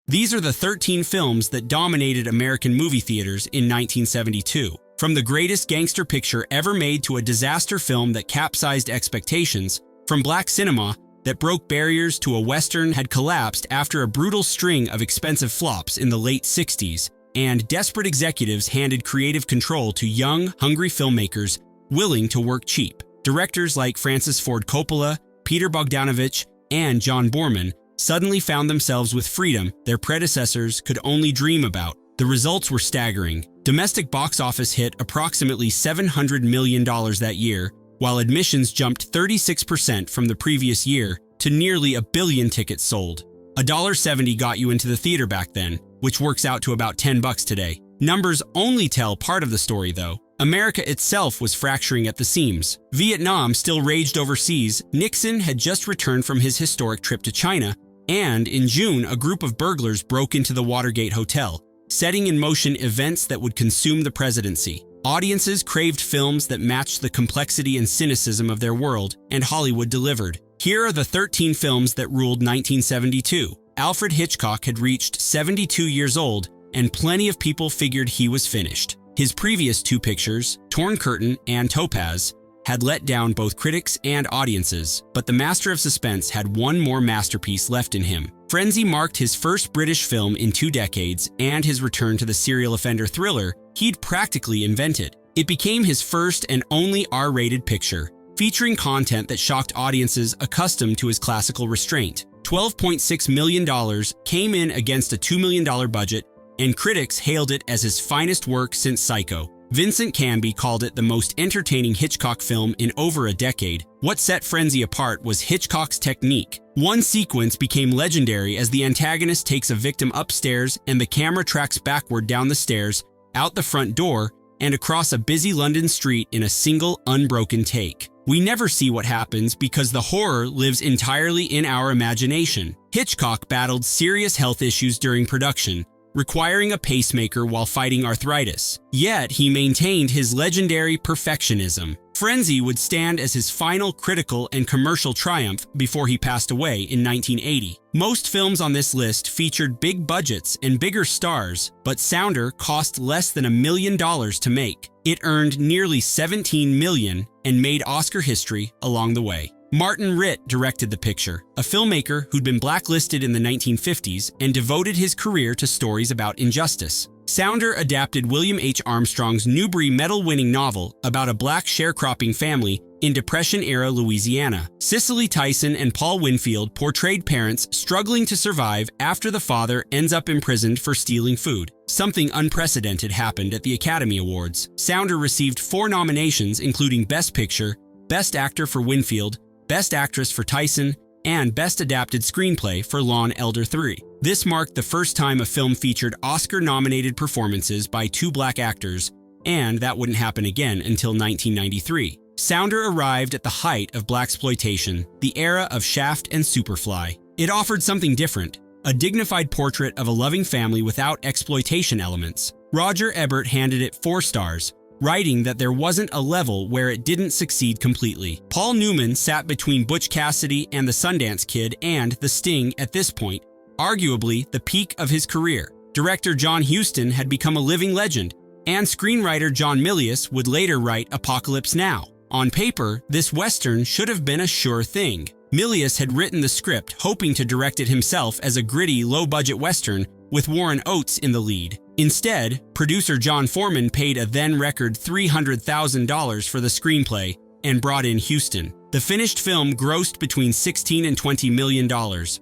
These are the 13 films that dominated American movie theaters in 1972. From the greatest gangster picture ever made to a disaster film that capsized expectations, from black cinema that broke barriers to a Western had collapsed after a brutal string of expensive flops in the late 60s, and desperate executives handed creative control to young, hungry filmmakers willing to work cheap. Directors like Francis Ford Coppola, Peter Bogdanovich, and John Borman suddenly found themselves with freedom their predecessors could only dream about. The results were staggering. Domestic box office hit approximately $700 million that year, while admissions jumped 36% from the previous year to nearly 1 billion tickets sold. $1.70 got you into the theater back then, which works out to about $10 today. Numbers only tell part of the story, though. America itself was fracturing at the seams. Vietnam still raged overseas, Nixon had just returned from his historic trip to China, and in June, a group of burglars broke into the Watergate Hotel, setting in motion events that would consume the presidency. Audiences craved films that matched the complexity and cynicism of their world, and Hollywood delivered. Here are the 13 films that ruled 1972. Alfred Hitchcock had reached 72 years old, and plenty of people figured he was finished. His previous 2 pictures, Torn Curtain and Topaz, had let down both critics and audiences, but the master of suspense had one more masterpiece left in him. Frenzy marked his first British film in 2 decades and his return to the serial offender thriller he'd practically invented. It became his first and only R-rated picture, featuring content that shocked audiences accustomed to his classical restraint. $12.6 million came in against a $2 million budget, and critics hailed it as his finest work since Psycho. Vincent Canby called it the most entertaining Hitchcock film in over a decade. What set Frenzy apart was Hitchcock's technique. One sequence became legendary as the antagonist takes a victim upstairs and the camera tracks backward down the stairs, out the front door, and across a busy London street in a single, unbroken take. We never see what happens because the horror lives entirely in our imagination. Hitchcock battled serious health issues during production, requiring a pacemaker while fighting arthritis. Yet he maintained his legendary perfectionism. Frenzy would stand as his final critical and commercial triumph before he passed away in 1980. Most films on this list featured big budgets and bigger stars, but Sounder cost less than $1 million to make. It earned nearly $17 million and made Oscar history along the way. Martin Ritt directed the picture, a filmmaker who'd been blacklisted in the 1950s and devoted his career to stories about injustice. Sounder adapted William H. Armstrong's Newbery Medal-winning novel about a black sharecropping family in Depression-era Louisiana. Cicely Tyson and Paul Winfield portrayed parents struggling to survive after the father ends up imprisoned for stealing food. Something unprecedented happened at the Academy Awards. Sounder received 4 nominations, including Best Picture, Best Actor for Winfield, Best Actress for Tyson, and Best Adapted Screenplay for Law & Elder 3. This marked the first time a film featured Oscar-nominated performances by 2 black actors, and that wouldn't happen again until 1993. Sounder arrived at the height of blaxploitation, the era of Shaft and Superfly. It offered something different, a dignified portrait of a loving family without exploitation elements. Roger Ebert handed it 4 stars, writing that there wasn't a level where it didn't succeed completely. Paul Newman sat between Butch Cassidy and the Sundance Kid and The Sting at this point, arguably the peak of his career. Director John Huston had become a living legend, and screenwriter John Milius would later write Apocalypse Now. On paper, this Western should have been a sure thing. Milius had written the script hoping to direct it himself as a gritty, low-budget Western with Warren Oates in the lead. Instead, producer John Foreman paid a then-record $300,000 for the screenplay and brought in Huston. The finished film grossed between $16 and $20 million,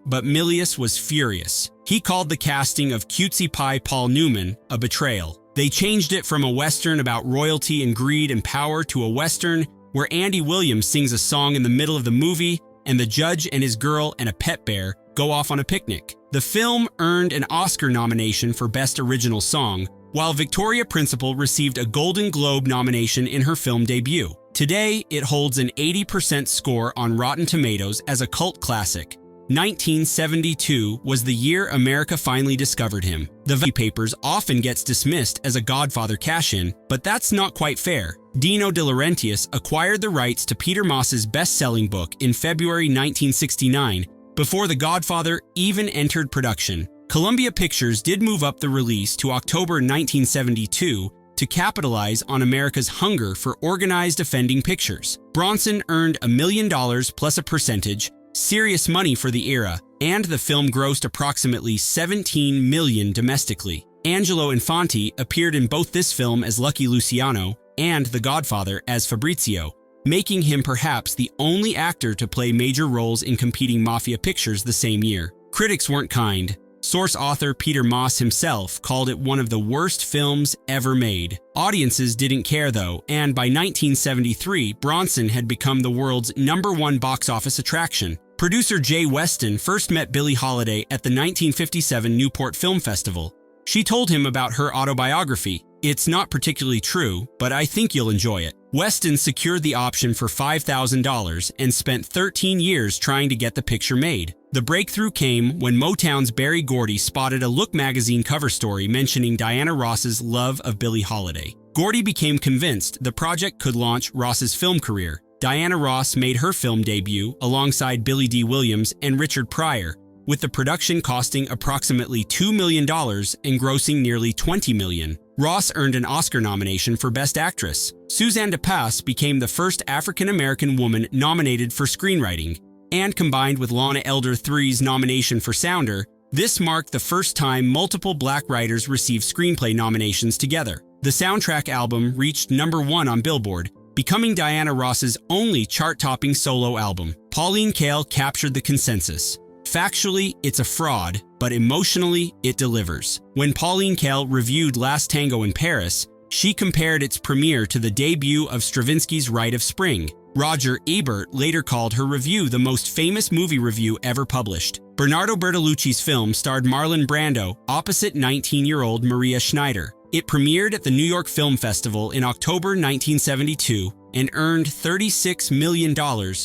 but Milius was furious. He called the casting of cutesy pie Paul Newman a betrayal. They changed it from a Western about royalty and greed and power to a Western where Andy Williams sings a song in the middle of the movie and the judge and his girl and a pet bear go off on a picnic. The film earned an Oscar nomination for Best Original Song, while Victoria Principal received a Golden Globe nomination in her film debut. Today, it holds an 80% score on Rotten Tomatoes as a cult classic. 1972 was the year America finally discovered him. The Valachi Papers often gets dismissed as a Godfather cash-in, but that's not quite fair. Dino De Laurentiis acquired the rights to Peter Moss's best-selling book in February 1969, before The Godfather even entered production. Columbia Pictures did move up the release to October 1972 to capitalize on America's hunger for organized offending pictures. Bronson earned $1 million plus a percentage, serious money for the era, and the film grossed approximately $17 million domestically. Angelo Infanti appeared in both this film as Lucky Luciano and The Godfather as Fabrizio, making him perhaps the only actor to play major roles in competing mafia pictures the same year. Critics weren't kind. Source author Peter Moss himself called it one of the worst films ever made. Audiences didn't care though, and by 1973, Bronson had become the world's #1 box office attraction. Producer Jay Weston first met Billie Holiday at the 1957 Newport Film Festival. She told him about her autobiography. "It's not particularly true, but I think you'll enjoy it." Weston secured the option for $5,000 and spent 13 years trying to get the picture made. The breakthrough came when Motown's Berry Gordy spotted a Look magazine cover story mentioning Diana Ross's love of Billie Holiday. Gordy became convinced the project could launch Ross's film career. Diana Ross made her film debut alongside Billy D. Williams and Richard Pryor, with the production costing approximately $2 million and grossing nearly $20 million. Ross earned an Oscar nomination for Best Actress. Suzanne de Passe became the first African-American woman nominated for screenwriting, and combined with Lana Elder III's nomination for Sounder, this marked the first time multiple black writers received screenplay nominations together. The soundtrack album reached #1 on Billboard, becoming Diana Ross's only chart-topping solo album. Pauline Kael captured the consensus. Factually, it's a fraud, but emotionally, it delivers. When Pauline Kael reviewed Last Tango in Paris, she compared its premiere to the debut of Stravinsky's Rite of Spring. Roger Ebert later called her review the most famous movie review ever published. Bernardo Bertolucci's film starred Marlon Brando opposite 19-year-old Maria Schneider. It premiered at the New York Film Festival in October 1972 and earned $36 million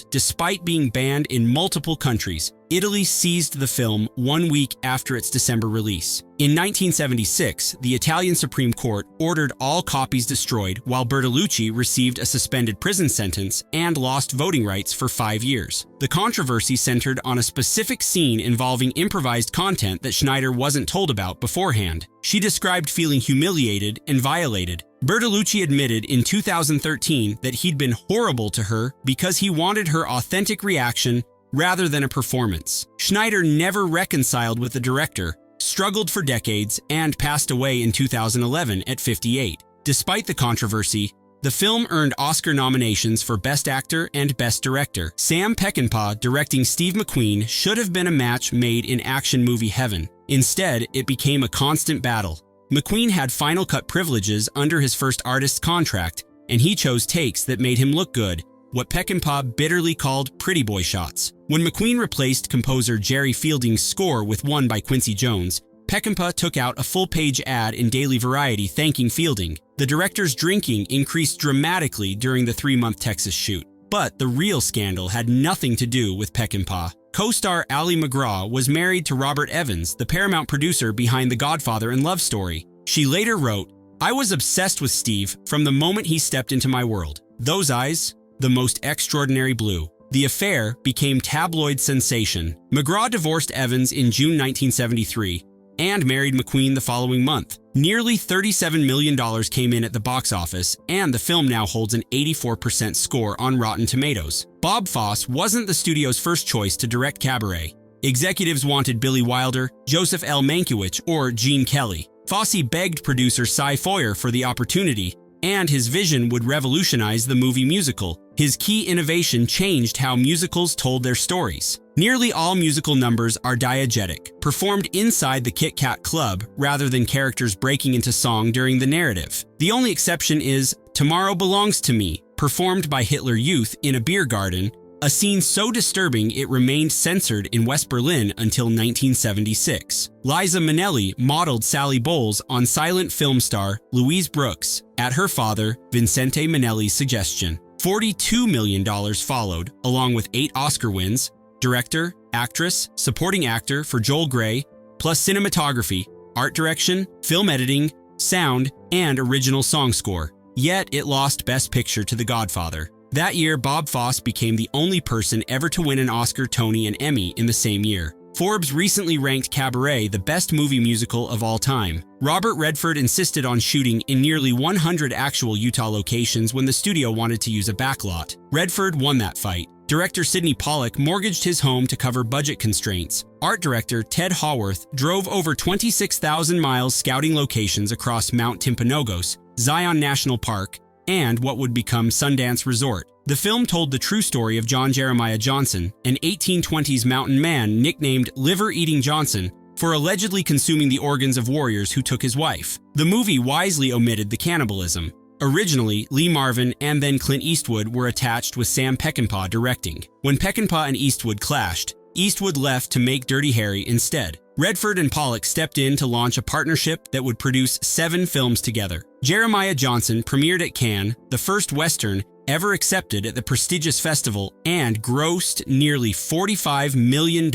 despite being banned in multiple countries. Italy seized the film 1 week after its December release. In 1976, the Italian Supreme Court ordered all copies destroyed, while Bertolucci received a suspended prison sentence and lost voting rights for 5 years. The controversy centered on a specific scene involving improvised content that Schneider wasn't told about beforehand. She described feeling humiliated and violated. Bertolucci admitted in 2013 that he'd been horrible to her because he wanted her authentic reaction rather than a performance. Schneider never reconciled with the director, struggled for decades, and passed away in 2011 at 58. Despite the controversy, the film earned Oscar nominations for Best Actor and Best Director. Sam Peckinpah directing Steve McQueen should have been a match made in action movie heaven. Instead, it became a constant battle. McQueen had final cut privileges under his first artist's contract, and he chose takes that made him look good, what Peckinpah bitterly called pretty boy shots. When McQueen replaced composer Jerry Fielding's score with one by Quincy Jones, Peckinpah took out a full-page ad in Daily Variety thanking Fielding. The director's drinking increased dramatically during the 3-month Texas shoot. But the real scandal had nothing to do with Peckinpah. Co-star Ali MacGraw was married to Robert Evans, the Paramount producer behind The Godfather and Love Story. She later wrote, "I was obsessed with Steve from the moment he stepped into my world. Those eyes, the most extraordinary blue." The affair became tabloid sensation. MacGraw divorced Evans in June 1973 and married McQueen the following month. Nearly $37 million came in at the box office, and the film now holds an 84% score on Rotten Tomatoes. Bob Fosse wasn't the studio's first choice to direct Cabaret. Executives wanted Billy Wilder, Joseph L. Mankiewicz, or Gene Kelly. Fosse begged producer Cy Foyer for the opportunity, and his vision would revolutionize the movie musical. His key innovation changed how musicals told their stories. Nearly all musical numbers are diegetic, performed inside the Kit Kat Club rather than characters breaking into song during the narrative. The only exception is Tomorrow Belongs to Me, performed by Hitler Youth in a beer garden, a scene so disturbing it remained censored in West Berlin until 1976. Liza Minnelli modeled Sally Bowles on silent film star Louise Brooks at her father, Vincente Minnelli's suggestion. $42 million followed, along with 8 Oscar wins, director, actress, supporting actor for Joel Grey, plus cinematography, art direction, film editing, sound, and original song score. Yet it lost Best Picture to The Godfather. That year, Bob Fosse became the only person ever to win an Oscar, Tony, and Emmy in the same year. Forbes recently ranked Cabaret the best movie musical of all time. Robert Redford insisted on shooting in nearly 100 actual Utah locations when the studio wanted to use a backlot. Redford won that fight. Director Sidney Pollack mortgaged his home to cover budget constraints. Art director Ted Haworth drove over 26,000 miles scouting locations across Mount Timpanogos, Zion National Park, and what would become Sundance Resort. The film told the true story of John Jeremiah Johnson, an 1820s mountain man nicknamed Liver-Eating Johnson for allegedly consuming the organs of warriors who took his wife. The movie wisely omitted the cannibalism. Originally, Lee Marvin and then Clint Eastwood were attached with Sam Peckinpah directing. When Peckinpah and Eastwood clashed, Eastwood left to make Dirty Harry instead. Redford and Pollack stepped in to launch a partnership that would produce 7 films together. Jeremiah Johnson premiered at Cannes, the first Western ever accepted at the prestigious festival, and grossed nearly $45 million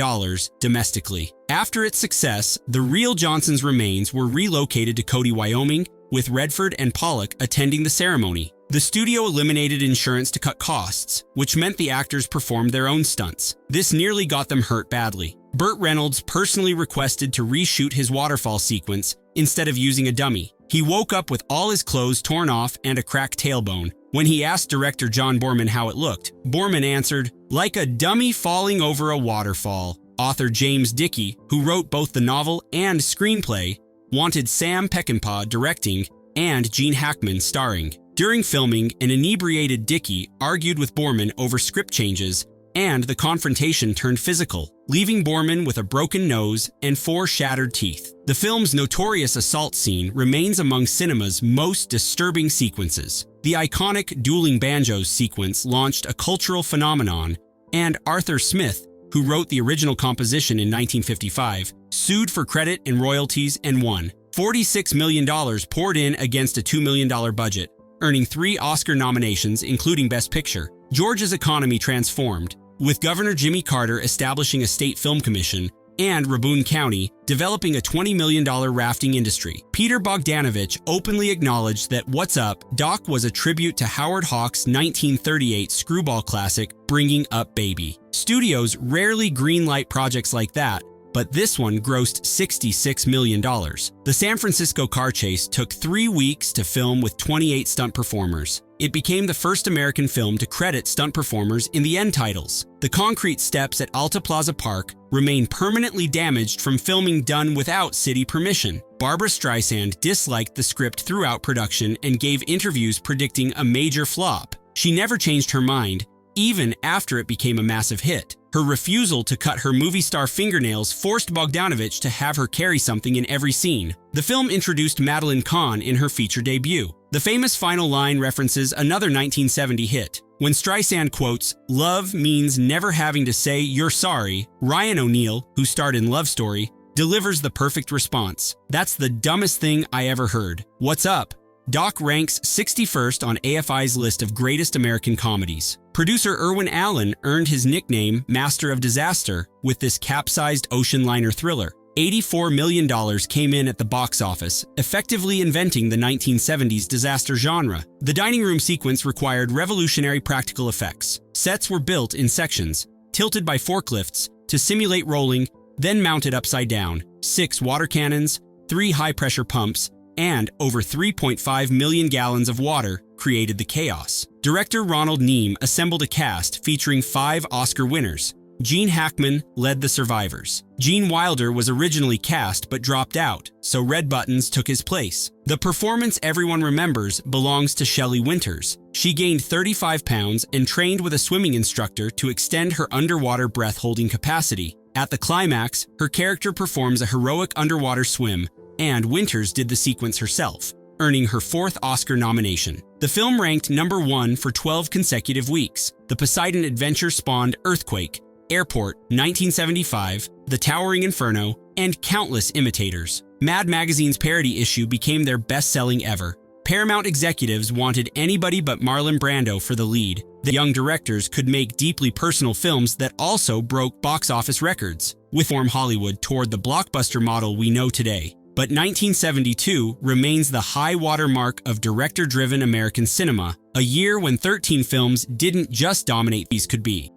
domestically. After its success, the real Johnson's remains were relocated to Cody, Wyoming, with Redford and Pollack attending the ceremony. The studio eliminated insurance to cut costs, which meant the actors performed their own stunts. This nearly got them hurt badly. Burt Reynolds personally requested to reshoot his waterfall sequence instead of using a dummy. He woke up with all his clothes torn off and a cracked tailbone. When he asked director John Boorman how it looked, Boorman answered, "Like a dummy falling over a waterfall." Author James Dickey, who wrote both the novel and screenplay, wanted Sam Peckinpah directing and Gene Hackman starring. During filming, an inebriated Dickey argued with Boorman over script changes, and the confrontation turned physical, leaving Boorman with a broken nose and 4 shattered teeth. The film's notorious assault scene remains among cinema's most disturbing sequences. The iconic dueling banjos sequence launched a cultural phenomenon, and Arthur Smith, who wrote the original composition in 1955, sued for credit and royalties and won. $46 million poured in against a $2 million budget, earning 3 Oscar nominations, including Best Picture. Georgia's economy transformed, with Governor Jimmy Carter establishing a state film commission and Rabun County developing a $20 million rafting industry. Peter Bogdanovich openly acknowledged that What's Up, Doc was a tribute to Howard Hawks' 1938 screwball classic, Bringing Up Baby. Studios rarely greenlight projects like that, but this one grossed $66 million. The San Francisco car chase took 3 weeks to film with 28 stunt performers. It became the first American film to credit stunt performers in the end titles. The concrete steps at Alta Plaza Park remain permanently damaged from filming done without city permission. Barbra Streisand disliked the script throughout production and gave interviews predicting a major flop. She never changed her mind, even after it became a massive hit. Her refusal to cut her movie star fingernails forced Bogdanovich to have her carry something in every scene. The film introduced Madeline Kahn in her feature debut. The famous final line references another 1970 hit. When Streisand quotes, "Love means never having to say you're sorry," Ryan O'Neal, who starred in Love Story, delivers the perfect response. "That's the dumbest thing I ever heard. What's up?" Doc ranks 61st on AFI's list of greatest American comedies. Producer Irwin Allen earned his nickname Master of Disaster with this capsized ocean liner thriller. $84 million came in at the box office, effectively inventing the 1970s disaster genre. The dining room sequence required revolutionary practical effects. Sets were built in sections, tilted by forklifts to simulate rolling, then mounted upside down. 6 water cannons, 3 high-pressure pumps, and over 3.5 million gallons of water created the chaos. Director Ronald Neame assembled a cast featuring 5 Oscar winners. Gene Hackman led the survivors. Gene Wilder was originally cast but dropped out, so Red Buttons took his place. The performance everyone remembers belongs to Shelley Winters. She gained 35 pounds and trained with a swimming instructor to extend her underwater breath-holding capacity. At the climax, her character performs a heroic underwater swim, and Winters did the sequence herself, earning her 4th Oscar nomination. The film ranked number 1 for 12 consecutive weeks. The Poseidon adventure spawned Earthquake, Airport, 1975, The Towering Inferno, and countless imitators. Mad Magazine's parody issue became their best-selling ever. Paramount executives wanted anybody but Marlon Brando for the lead. The young directors could make deeply personal films that also broke box office records, with Hollywood toward the blockbuster model we know today. But 1972 remains the high watermark of director-driven American cinema, a year when 13 films didn't just dominate these could be.